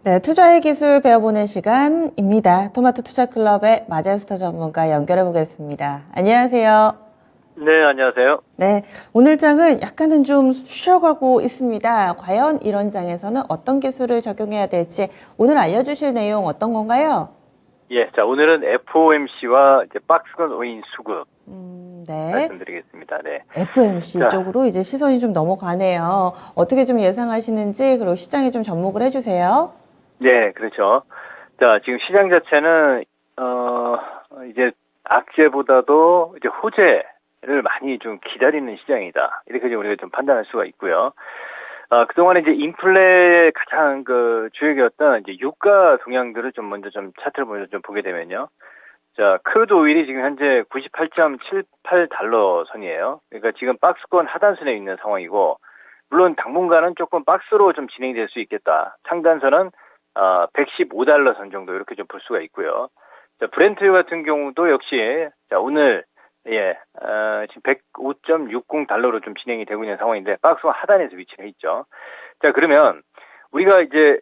네, 투자의 기술 배워보는 시간입니다. 토마토 투자클럽의 마제스터 전문가 연결해 보겠습니다. 안녕하세요. 네, 안녕하세요. 네, 오늘 장은 약간은 좀 쉬어가고 있습니다. 과연 이런 장에서는 어떤 기술을 적용해야 될지 오늘 알려주실 내용 어떤 건가요? 예, 자, 오늘은 FOMC와 이제 박스권 오인 수급 네, 말씀드리겠습니다. 네. FMC 자, 쪽으로 이제 시선이 좀 넘어가네요. 어떻게 좀 예상하시는지 그리고 시장에 좀 접목을 해주세요. 네, 그렇죠. 자, 지금 시장 자체는, 이제 악재보다도 이제 호재를 많이 좀 기다리는 시장이다. 이렇게 좀 우리가 좀 판단할 수가 있고요. 그동안에 이제 인플레의 가장 그 주역이었던 이제 유가 동향들을 좀 먼저 좀 차트를 먼저 좀 보게 되면요. 자, 크루드 오일이 지금 현재 98.78달러 선이에요. 그러니까 지금 박스권 하단선에 있는 상황이고, 물론 당분간은 조금 박스로 좀 진행이 될 수 있겠다. 상단선은 115달러 선 정도 이렇게 좀 볼 수가 있고요. 자, 브렌트 같은 경우도 역시 자, 오늘 지금 105.60달러로 좀 진행이 되고 있는 상황인데 박스권 하단에서 위치해 있죠. 자, 그러면 우리가 이제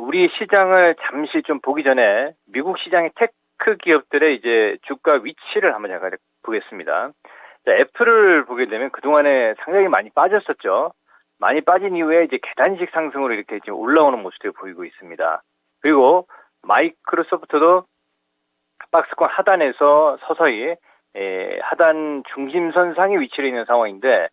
우리 시장을 잠시 좀 보기 전에 미국 시장의 테크 기업들의 이제 주가 위치를 한번 제가 보겠습니다. 자, 애플을 보게 되면 그동안에 상당히 많이 빠졌었죠. 많이 빠진 이후에 이제 계단식 상승으로 이렇게 지금 올라오는 모습을 보이고 있습니다. 그리고 마이크로소프트도 박스권 하단에서 서서히 하단 중심선 상에 위치해 있는 상황인데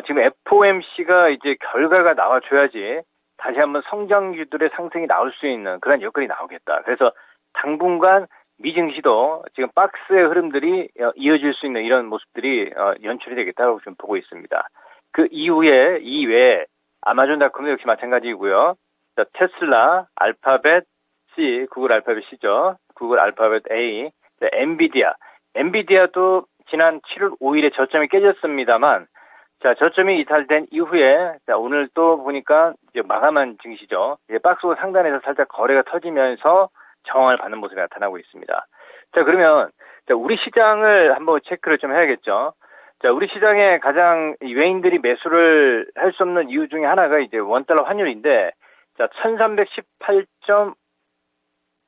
지금 FOMC가 이제 결과가 나와줘야지 다시 한번 성장주들의 상승이 나올 수 있는 그런 여건이 나오겠다. 그래서 당분간 미증시도 지금 박스의 흐름들이 이어질 수 있는 이런 모습들이 연출이 되겠다고 좀 보고 있습니다. 그 이외에 아마존닷컴도 역시 마찬가지이고요. 자, 테슬라, 알파벳 C, 구글 알파벳 C죠. 구글 알파벳 A, 자, 엔비디아도 지난 7월 5일에 저점이 깨졌습니다만, 자, 저점이 이탈된 이후에, 자, 오늘 또 보니까 이제 마감한 증시죠. 이제 박스권 상단에서 살짝 거래가 터지면서 저항을 받는 모습이 나타나고 있습니다. 자, 그러면, 자, 우리 시장을 한번 체크를 좀 해야겠죠. 자, 우리 시장에 가장 외인들이 매수를 할 수 없는 이유 중에 하나가 이제 원달러 환율인데, 자,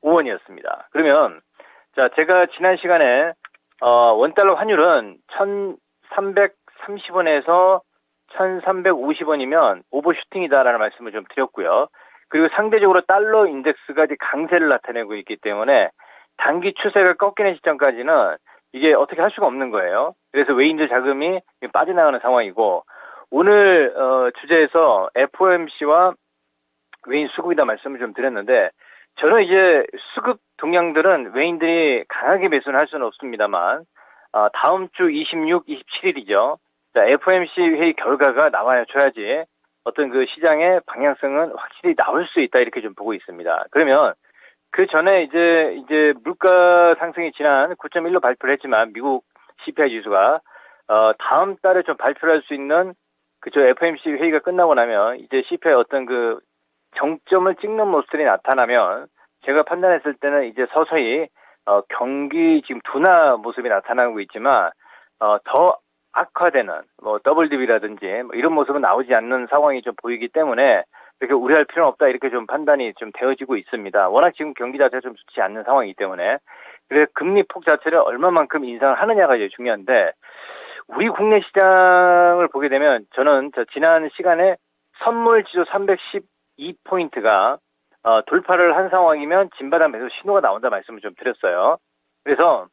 1318.5원이었습니다. 그러면, 자, 제가 지난 시간에, 원달러 환율은 1330원에서 1350원이면 오버슈팅이다라는 말씀을 좀 드렸고요. 그리고 상대적으로 달러 인덱스가 이제 강세를 나타내고 있기 때문에 단기 추세가 꺾이는 시점까지는 이게 어떻게 할 수가 없는 거예요. 그래서 외인들 자금이 빠져나가는 상황이고, 오늘 주제에서 FOMC와 외인 수급이다 말씀을 좀 드렸는데, 저는 이제 수급 동향들은 외인들이 강하게 매수는 할 수는 없습니다만, 다음 주 26, 27일이죠. 자, FOMC 회의 결과가 나와줘야지 어떤 그 시장의 방향성은 확실히 나올 수 있다 이렇게 좀 보고 있습니다. 그러면 그 전에 이제 물가 상승이 지난 9.1로 발표를 했지만 미국 CPI 지수가 다음 달에 좀 발표를 할 수 있는 그저 FOMC 회의가 끝나고 나면 이제 CPI 어떤 그 정점을 찍는 모습들이 나타나면 제가 판단했을 때는 이제 서서히 경기 지금 둔화 모습이 나타나고 있지만 더 악화되는 뭐 WDB라든지 뭐 이런 모습은 나오지 않는 상황이 좀 보이기 때문에 이렇게 우려할 필요는 없다 이렇게 좀 판단이 좀 되어지고 있습니다. 워낙 지금 경기 자체가 좀 좋지 않는 상황이기 때문에 그래서 금리 폭 자체를 얼마만큼 인상을 하느냐가 이제 중요한데 우리 국내 시장을 보게 되면 저는 지난 시간에 선물 지수 312포인트가 돌파를 한 상황이면 진바닥 매수 신호가 나온다 말씀을 좀 드렸어요. 그래서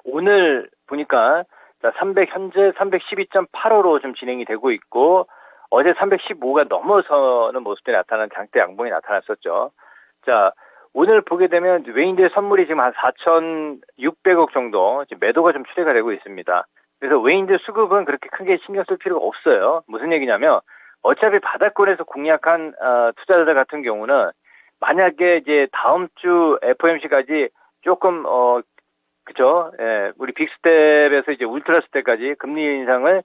오늘 보니까 현재 312.85로 좀 진행이 되고 있고 어제 315가 넘어서는 모습들이 나타나는 장대 양봉이 나타났었죠. 자, 오늘 보게 되면 외인들의 선물이 지금 한 4,600억 정도 매도가 좀 추세가 되고 있습니다. 그래서 외인들 수급은 그렇게 크게 신경 쓸 필요가 없어요. 무슨 얘기냐면 어차피 바닥권에서 공략한 투자자들 같은 경우는 만약에 이제 다음 주 FOMC까지 조금 그죠? 예, 우리 빅스텝에서 이제 울트라스 때까지 금리 인상을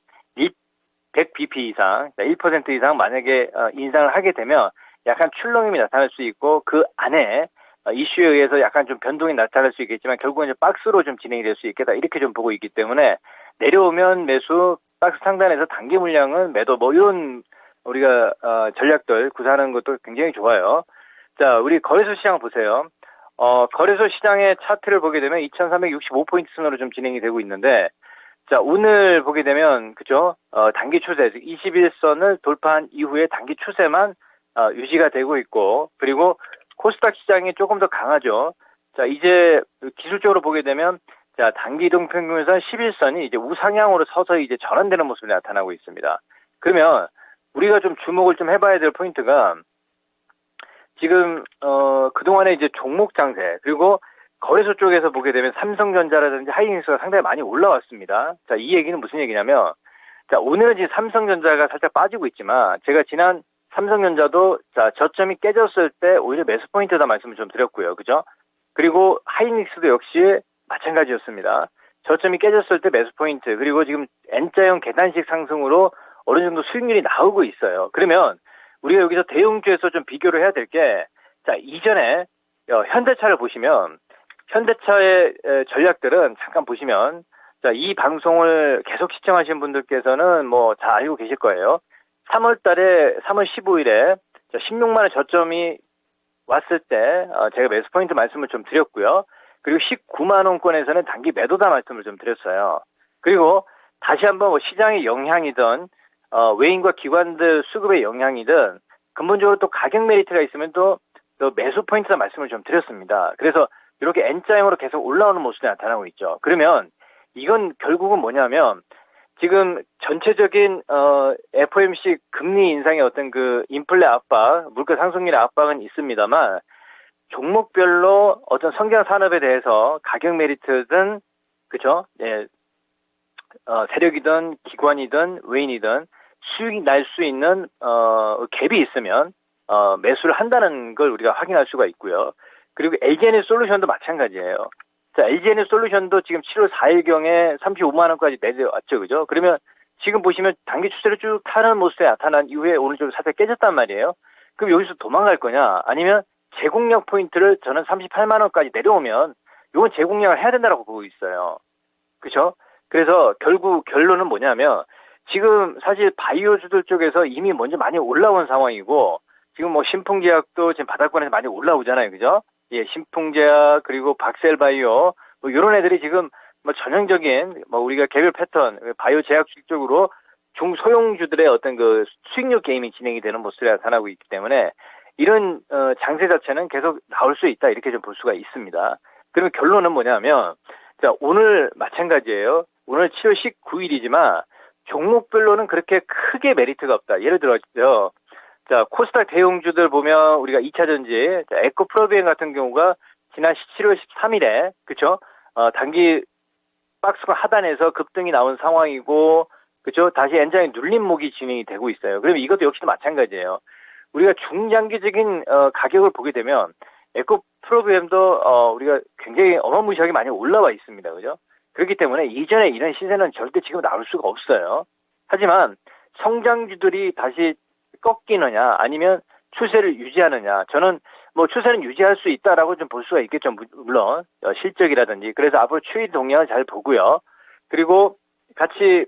100bp 이상, 1% 이상 만약에 인상을 하게 되면 약간 출렁임이 나타날 수 있고 그 안에 이슈에 의해서 약간 좀 변동이 나타날 수 있겠지만 결국은 이제 박스로 좀 진행이 될 수 있겠다 이렇게 좀 보고 있기 때문에 내려오면 매수, 박스 상단에서 단기 물량은 매도 뭐 이런 우리가 전략들 구사하는 것도 굉장히 좋아요. 자, 우리 거래소 시장 보세요. 거래소 시장의 차트를 보게 되면 2365포인트 순으로 좀 진행이 되고 있는데, 자, 오늘 보게 되면, 그죠? 단기 추세, 21선을 돌파한 이후에 단기 추세만, 유지가 되고 있고, 그리고 코스닥 시장이 조금 더 강하죠. 자, 이제 기술적으로 보게 되면, 자, 단기 이동평균선 11선이 이제 우상향으로 서서히 이제 전환되는 모습이 나타나고 있습니다. 그러면 우리가 좀 주목을 좀 해봐야 될 포인트가 지금, 그동안에 이제 종목 장세, 그리고 거래소 쪽에서 보게 되면 삼성전자라든지 하이닉스가 상당히 많이 올라왔습니다. 자, 이 얘기는 무슨 얘기냐면, 자, 오늘은 지금 삼성전자가 살짝 빠지고 있지만, 제가 지난 삼성전자도, 자, 저점이 깨졌을 때 오히려 매수 포인트다 말씀을 좀 드렸고요. 그죠? 그리고 하이닉스도 역시 마찬가지였습니다. 저점이 깨졌을 때 매수 포인트, 그리고 지금 N자형 계단식 상승으로 어느 정도 수익률이 나오고 있어요. 그러면 우리가 여기서 대형주에서 좀 비교를 해야 될 게, 자, 이전에 현대차를 보시면, 현대차의 전략들은 잠깐 보시면, 자, 이 방송을 계속 시청하신 분들께서는 뭐 다 알고 계실 거예요. 3월 15일에 16만원 저점이 왔을 때, 제가 매수 포인트 말씀을 좀 드렸고요. 그리고 19만원권에서는 단기 매도다 말씀을 좀 드렸어요. 그리고 다시 한번 뭐 시장의 영향이든, 외인과 기관들 수급의 영향이든, 근본적으로 또 가격 메리트가 있으면 또 매수 포인트다 말씀을 좀 드렸습니다. 그래서 이렇게 N자형으로 계속 올라오는 모습이 나타나고 있죠. 그러면 이건 결국은 뭐냐면, 지금 전체적인 FOMC 금리 인상의 어떤 그 인플레 압박, 물가 상승률의 압박은 있습니다만, 종목별로 어떤 성장 산업에 대해서 가격 메리트든, 그죠? 예, 세력이든 기관이든 외인이든 수익이 날 수 있는 갭이 있으면 매수를 한다는 걸 우리가 확인할 수가 있고요. 그리고 LG에너지솔루션도 마찬가지예요. 자, LG에너지솔루션도 지금 7월 4일경에 35만 원까지 내려왔죠, 그죠? 그러면 지금 보시면 단기 추세를 쭉 타는 모습에 나타난 이후에 오늘 좀 살짝 깨졌단 말이에요. 그럼 여기서 도망갈 거냐? 아니면 제공력 포인트를 저는 38만 원까지 내려오면 이건 제공력을 해야 된다고 보고 있어요. 그죠? 그래서 결국 결론은 뭐냐면, 지금 사실 바이오주들 쪽에서 이미 먼저 많이 올라온 상황이고, 지금 뭐 신풍제약도 지금 바닥권에서 많이 올라오잖아요. 그죠? 예, 신풍제약, 그리고 박셀바이오, 뭐 이런 애들이 지금 뭐 전형적인 뭐 우리가 개별 패턴, 바이오 제약주 쪽으로 중소형주들의 어떤 그 수익률 게임이 진행이 되는 모습이 나타나고 있기 때문에 이런 장세 자체는 계속 나올 수 있다, 이렇게 좀 볼 수가 있습니다. 그러면 결론은 뭐냐면, 자, 오늘 마찬가지예요. 오늘 7월 19일이지만 종목별로는 그렇게 크게 메리트가 없다. 예를 들어서, 자, 코스닥 대형주들 보면 우리가 2차전지, 에코프로비엔 같은 경우가 지난 7월 13일에, 그쵸? 단기 박스권 하단에서 급등이 나온 상황이고, 그쵸? 다시 N자형 눌림목이 진행이 되고 있어요. 그러면 이것도 역시도 마찬가지예요. 우리가 중장기적인 가격을 보게 되면 에코프로비엠도 우리가 굉장히 어마무시하게 많이 올라와 있습니다. 그죠? 그렇기 때문에 이전에 이런 시세는 절대 지금 나올 수가 없어요. 하지만 성장주들이 다시 꺾이느냐 아니면 추세를 유지하느냐, 저는 뭐 추세는 유지할 수 있다라고 좀 볼 수가 있겠죠. 물론 실적이라든지. 그래서 앞으로 추이 동향을 잘 보고요. 그리고 같이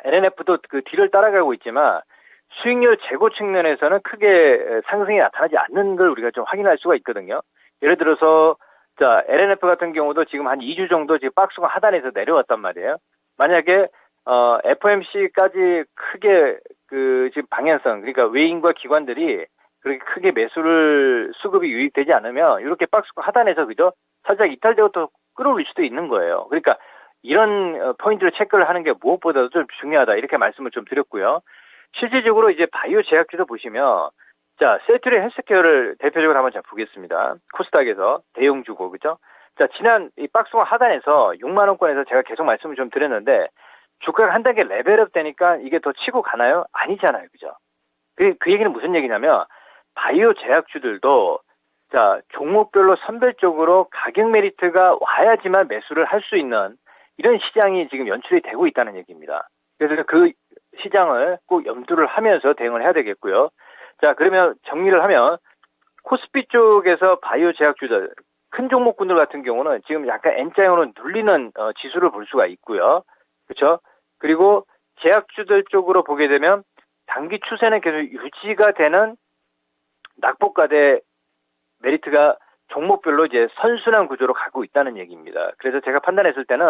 LNF도 그 뒤를 따라가고 있지만 수익률 재고 측면에서는 크게 상승이 나타나지 않는 걸 우리가 좀 확인할 수가 있거든요. 예를 들어서, 자, LNF 같은 경우도 지금 한 2주 정도 지금 박스권 하단에서 내려왔단 말이에요. 만약에, FOMC까지 크게 지금 방향성, 그러니까 외인과 기관들이 그렇게 크게 매수를 수급이 유입되지 않으면 이렇게 박스권 하단에서, 그죠? 살짝 이탈되고 또 끌어올릴 수도 있는 거예요. 그러니까 이런 포인트를 체크를 하는 게 무엇보다도 좀 중요하다, 이렇게 말씀을 좀 드렸고요. 실질적으로 이제 바이오 제약주도 보시면, 자, 셀트리 헬스케어를 대표적으로 한번 자 보겠습니다. 코스닥에서 대형주고, 그죠? 자, 지난 이 박스권 하단에서 6만원권에서 제가 계속 말씀을 좀 드렸는데, 주가가 한 단계 레벨업 되니까 이게 더 치고 가나요? 아니잖아요. 그죠? 그 얘기는 무슨 얘기냐면, 바이오 제약주들도, 자, 종목별로 선별적으로 가격 메리트가 와야지만 매수를 할 수 있는 이런 시장이 지금 연출이 되고 있다는 얘기입니다. 그래서 그 시장을 꼭 염두를 하면서 대응을 해야 되겠고요. 자, 그러면 정리를 하면 코스피 쪽에서 바이오 제약주들, 큰 종목군들 같은 경우는 지금 약간 N자형으로 눌리는 지수를 볼 수가 있고요. 그렇죠? 그리고 제약주들 쪽으로 보게 되면 단기 추세는 계속 유지가 되는 낙폭과대 메리트가 종목별로 이제 선순환 구조로 가고 있다는 얘기입니다. 그래서 제가 판단했을 때는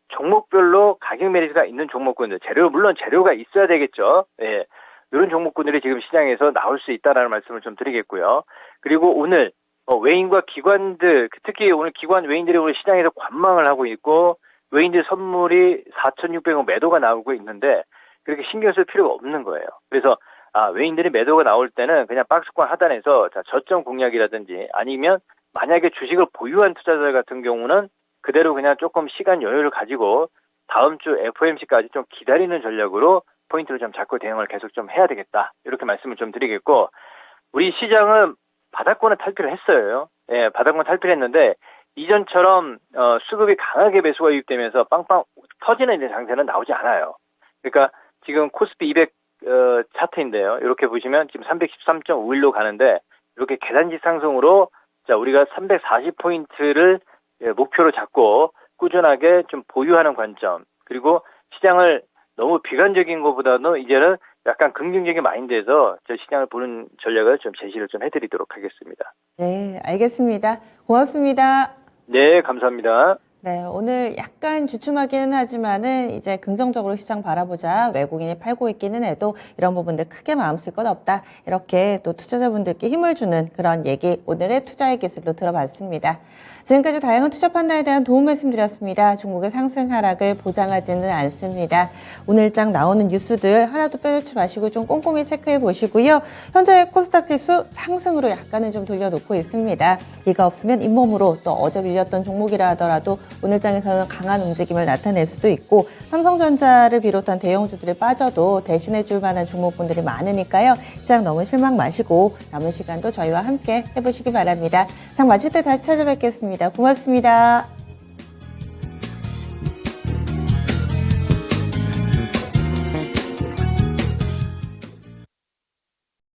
종목별로 가격 메리트가 있는 종목군들, 물론 재료가 있어야 되겠죠. 예. 이런 종목군들이 지금 시장에서 나올 수 있다라는 말씀을 좀 드리겠고요. 그리고 오늘 외인과 기관들, 특히 오늘 기관 외인들이 오늘 시장에서 관망을 하고 있고 외인들 선물이 4,600억 매도가 나오고 있는데 그렇게 신경 쓸 필요가 없는 거예요. 그래서 외인들이 매도가 나올 때는 그냥 박스권 하단에서 저점 공략이라든지 아니면 만약에 주식을 보유한 투자자 같은 경우는 그대로 그냥 조금 시간 여유를 가지고 다음 주 FOMC까지 좀 기다리는 전략으로 포인트를 좀 잡고 대응을 계속 좀 해야 되겠다. 이렇게 말씀을 좀 드리겠고, 우리 시장은 바닥권을 탈피를 했어요. 예, 바닥권 탈피를 했는데 이전처럼 수급이 강하게 매수가 유입되면서 빵빵 터지는 장세는 나오지 않아요. 그러니까 지금 코스피 200 차트인데요. 이렇게 보시면 지금 313.51로 가는데 이렇게 계단식 상승으로 우리가 340포인트를 목표로 잡고 꾸준하게 좀 보유하는 관점, 그리고 시장을 너무 비관적인 것보다는 이제는 약간 긍정적인 마인드에서 저 시장을 보는 전략을 좀 제시를 좀 해드리도록 하겠습니다. 네, 알겠습니다. 고맙습니다. 네, 감사합니다. 네, 오늘 약간 주춤하기는 하지만은 이제 긍정적으로 시장 바라보자. 외국인이 팔고 있기는 해도 이런 부분들 크게 마음 쓸 건 없다. 이렇게 또 투자자분들께 힘을 주는 그런 얘기 오늘의 투자의 기술로 들어봤습니다. 지금까지 다양한 투자 판단에 대한 도움 말씀드렸습니다. 종목의 상승 하락을 보장하지는 않습니다. 오늘장 나오는 뉴스들 하나도 빼놓지 마시고 좀 꼼꼼히 체크해 보시고요. 현재 코스닥 지수 상승으로 약간은 좀 돌려놓고 있습니다. 이가 없으면 잇몸으로 또 어제 밀렸던 종목이라 하더라도 오늘장에서는 강한 움직임을 나타낼 수도 있고 삼성전자를 비롯한 대형주들이 빠져도 대신해 줄 만한 종목군들이 많으니까요. 시장 너무 실망 마시고 남은 시간도 저희와 함께 해보시기 바랍니다. 장 마칠 때 다시 찾아뵙겠습니다. 고맙습니다.